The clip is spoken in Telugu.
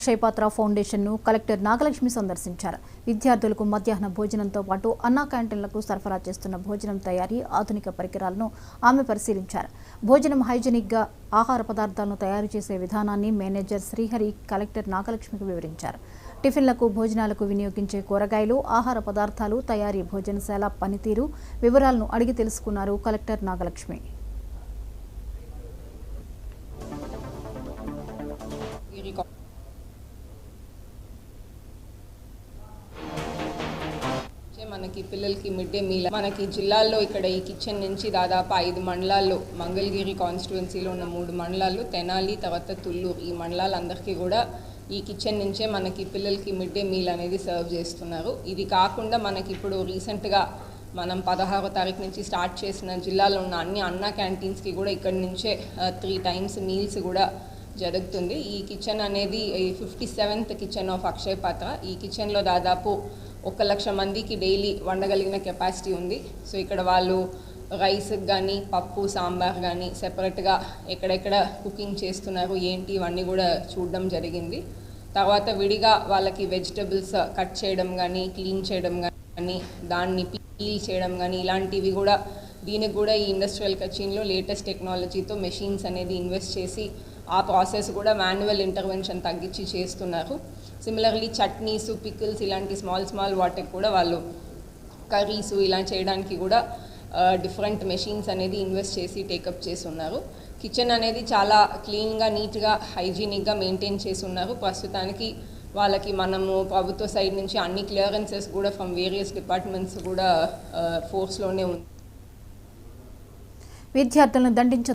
అక్షయపాత్ర ఫౌండేషన్ను కలెక్టర్ నాగలక్ష్మి సందర్శించారు. విద్యార్థులకు మధ్యాహ్న భోజనంతో పాటు అన్నా క్యాంటీన్లకు సరఫరా చేస్తున్న భోజనం తయారీ, ఆధునిక పరికరాలను ఆమె పరిశీలించారు. భోజనం హైజీనిక్గా ఆహార పదార్థాలను తయారు చేసే విధానాన్ని మేనేజర్ శ్రీహరి కలెక్టర్ నాగలక్ష్మికి వివరించారు. టిఫిన్లకు, భోజనాలకు వినియోగించే కూరగాయలు, ఆహార పదార్థాలు తయారీ, భోజనశాల పనితీరు వివరాలను అడిగి తెలుసుకున్నారు కలెక్టర్ నాగలక్ష్మి. మనకి పిల్లలకి మిడ్ డే మీల్ మనకి జిల్లాల్లో ఇక్కడ ఈ కిచెన్ నుంచి దాదాపు 5 మండలాల్లో, మంగళగిరి కాన్స్టిట్యుయెన్సీలో ఉన్న 3 మండలాలు, తెనాలి, తర్వాత తుళ్ళూరు, ఈ మండలాలందరికీ కూడా ఈ కిచెన్ నుంచే మనకి పిల్లలకి మిడ్ డే మీల్ అనేది సర్వ్ చేస్తున్నారు. ఇది కాకుండా మనకి ఇప్పుడు రీసెంట్గా మనం 16వ తారీఖు నుంచి స్టార్ట్ చేసిన జిల్లాలో ఉన్న అన్ని అన్నా క్యాంటీన్స్కి కూడా ఇక్కడి నుంచే 3 times మీల్స్ కూడా జరుగుతుంది. ఈ కిచెన్ అనేది 57th కిచెన్ ఆఫ్ అక్షయపాత్ర. ఈ కిచెన్లో దాదాపు 1,00,000 మందికి డైలీ వండగలిగిన కెపాసిటీ ఉంది. సో ఇక్కడ వాళ్ళు రైస్కి కానీ, పప్పు, సాంబార్ కానీ సెపరేట్గా ఎక్కడెక్కడ కుకింగ్ చేస్తున్నారు ఏంటి ఇవన్నీ కూడా చూడడం జరిగింది. తర్వాత విడిగా వాళ్ళకి వెజిటబుల్స్ కట్ చేయడం కానీ, క్లీన్ చేయడం కానీ, దాన్ని పీల్ చేయడం కానీ ఇలాంటివి కూడా, దీనికి కూడా ఈ ఇండస్ట్రియల్ కిచెన్లో లేటెస్ట్ టెక్నాలజీతో మెషిన్స్ అనేది ఇన్వెస్ట్ చేసి ఆ ప్రాసెస్ కూడా మాన్యువల్ ఇంటర్వెన్షన్ తగ్గించి చేస్తున్నారు. సిమిలర్లీ చట్నీస్, పికిల్స్ ఇలాంటి స్మాల్ వాటికి కూడా వాళ్ళు కర్రీస్ ఇలా చేయడానికి కూడా డిఫరెంట్ మెషిన్స్ అనేది ఇన్వెస్ట్ చేసి టేకప్ చేసి ఉన్నారు. కిచెన్ అనేది చాలా క్లీన్గా, నీట్గా, హైజీనిక్గా మెయింటైన్ చేసి ఉన్నారు. ప్రస్తుతానికి వాళ్ళకి మనము ప్రభుత్వ సైడ్ నుంచి అన్ని క్లియరెన్సెస్ కూడా ఫ్రమ్ వేరియస్ డిపార్ట్మెంట్స్ కూడా ఫోర్స్లోనే ఉంది. విద్యార్థులను దండించ